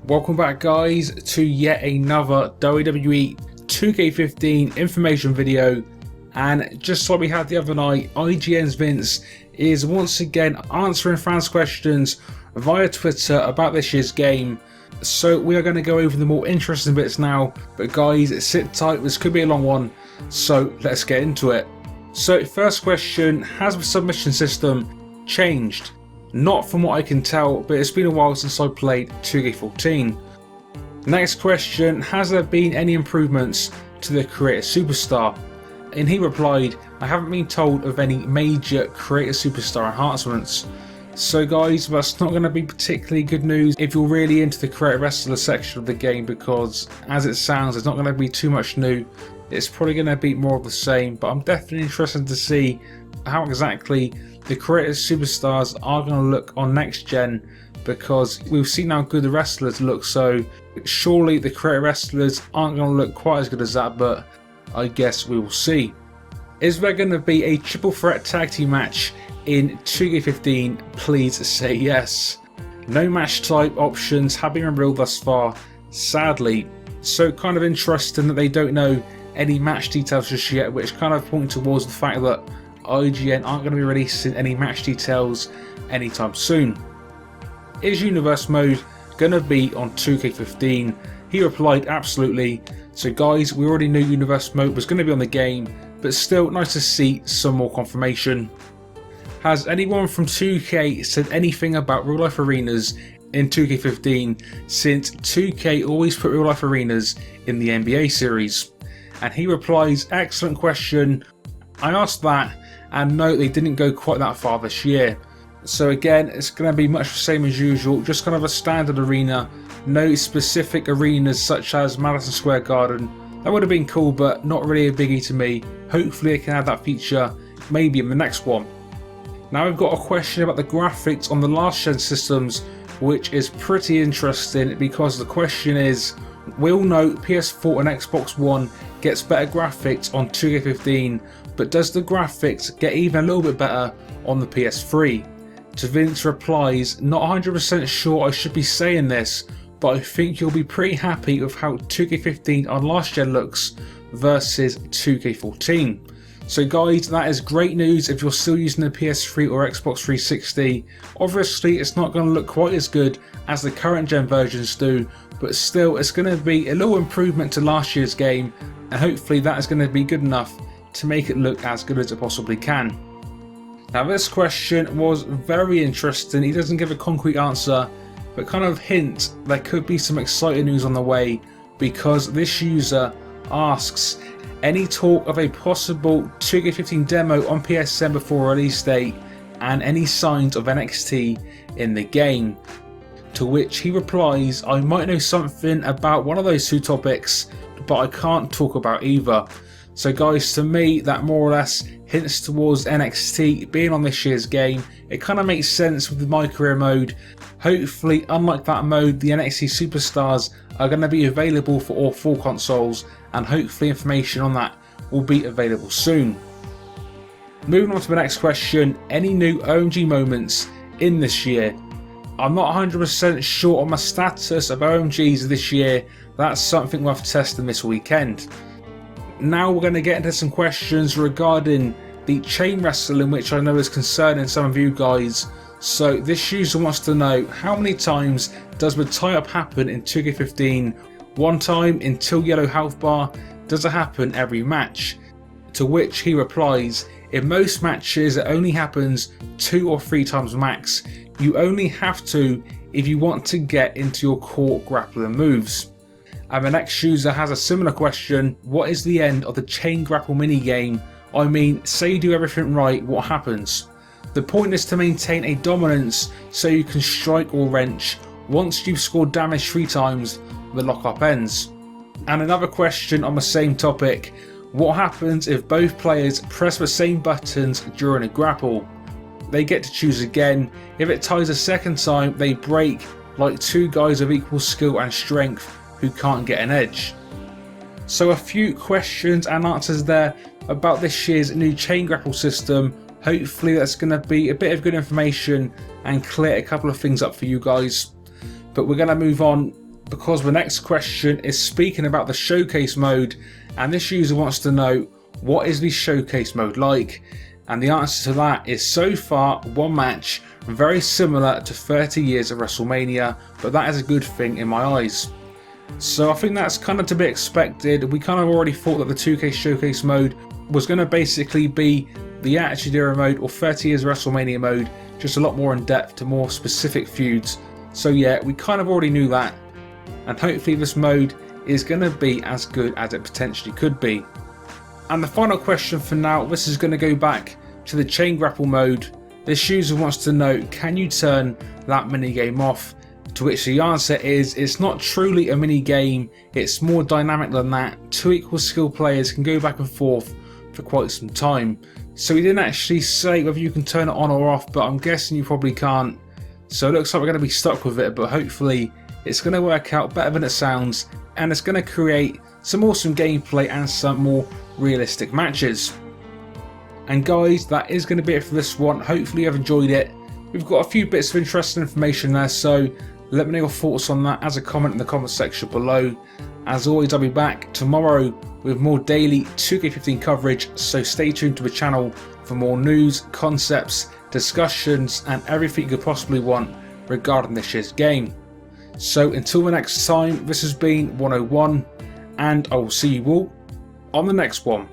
Welcome back guys to yet another WWE 2K15 information video, and just like we had the other night, IGN's Vince is once again answering fans' questions via Twitter about this year's game. So we are going to go over the more interesting bits now, but guys, sit tight, this could be a long one, so let's get into it. So first question, has the submission system changed? Not from what I can tell, but it's been a while since I played 2K14. Next question, has there been any improvements to the Creator Superstar? And he replied, I haven't been told of any major Creator Superstar enhancements. So guys, that's not going to be particularly good news if you're really into the Creator Wrestler section of the game, because as it sounds, there's not going to be too much new. It's probably going to be more of the same, but I'm definitely interested to see how exactly the Creator Superstars are going to look on next gen, because we've seen how good the wrestlers look, so surely the Creator Wrestlers aren't going to look quite as good as that, but I guess we will see. Is there going to be a triple threat tag team match in 2K15? Please say yes. No match type options have been revealed thus far, sadly, so kind of interesting that they don't know any match details just yet, which kind of point towards the fact that IGN aren't going to be releasing any match details anytime soon. Is Universe Mode going to be on 2K15? He replied, absolutely. So guys, we already knew Universe Mode was going to be on the game, but still nice to see some more confirmation. Has anyone from 2K said anything about real life arenas in 2K15, since 2K always put real life arenas in the NBA series? And he replies, excellent question. I asked that, and no, they didn't go quite that far this year. So again, it's going to be much the same as usual, just kind of a standard arena, no specific arenas such as Madison Square Garden. That would have been cool, but not really a biggie to me. Hopefully they can add that feature maybe in the next one. Now we've got a question about the graphics on the last gen systems, which is pretty interesting, because the question is, we all know PS4 and Xbox One gets better graphics on 2K15, but does the graphics get even a little bit better on the PS3? To Vince replies, not 100% sure I should be saying this, but I think you'll be pretty happy with how 2K15 on last gen looks versus 2K14. So guys, that is great news if you're still using the PS3 or Xbox 360. Obviously it's not going to look quite as good as the current gen versions do, but still it's going to be a little improvement to last year's game, and hopefully that is going to be good enough to make it look as good as it possibly can. Now this question was very interesting. He doesn't give a concrete answer, but kind of hints there could be some exciting news on the way, because this user asks, any talk of a possible 2K15 demo on PSN before release date, and any signs of NXT in the game? To which he replies, I might know something about one of those two topics, but I can't talk about either. So guys, to me that more or less hints towards NXT being on this year's game. It kind of makes sense with the My Career mode. Hopefully, unlike that mode, the NXT Superstars are going to be available for all 4 consoles, and hopefully information on that will be available soon. Moving on to the next question, any new OMG moments in this year? I'm not 100% sure on my status of OMGs this year. That's something we'll have to test this weekend. Now we're going to get into some questions regarding the chain wrestling, which I know is concerning some of you guys. So this user wants to know, how many times does the tie-up happen in 2K15? One time until yellow health bar? Does it happen every match? To which he replies, in most matches it only happens 2 or 3 times max. You only have to if you want to get into your core grappling moves. And the next user has a similar question, what is the end of the chain grapple minigame? I mean, say you do everything right, what happens? The point is to maintain a dominance so you can strike or wrench. Once you've scored damage 3 times, the lockup ends. And another question on the same topic, what happens if both players press the same buttons during a grapple? They get to choose again. If it ties a second time, they break like 2 guys of equal skill and strength who can't get an edge. So a few questions and answers there about this year's new chain grapple system. Hopefully that's going to be a bit of good information and clear a couple of things up for you guys. But we're going to move on because the next question is speaking about the showcase mode, and this user wants to know, what is the showcase mode like? And the answer to that is, so far, one match, very similar to 30 years of WrestleMania, but that is a good thing in my eyes. So I think that's kind of to be expected. We kind of already thought that the 2K showcase mode was going to basically be the Attitude Era mode or 30 years WrestleMania mode, just a lot more in depth to more specific feuds. So yeah, we kind of already knew that, and hopefully this mode is going to be as good as it potentially could be. And the final question for now, this is going to go back to the chain grapple mode. This user wants to know, can you turn that minigame off? To which the answer is, it's not truly a minigame, it's more dynamic than that. Two equal skill players can go back and forth for quite some time. So he didn't actually say whether you can turn it on or off, but I'm guessing you probably can't. So it looks like we're going to be stuck with it, but hopefully it's going to work out better than it sounds, and it's going to create some awesome gameplay and some more realistic matches. And guys, that is going to be it for this one. Hopefully you have enjoyed it. We've got a few bits of interesting information there, so let me know your thoughts on that as a comment in the comment section below. As always, I'll be back tomorrow with more daily 2K15 coverage, so stay tuned to the channel for more news, concepts, discussions and everything you could possibly want regarding this year's game. So until the next time, this has been 101, and I will see you all on the next one.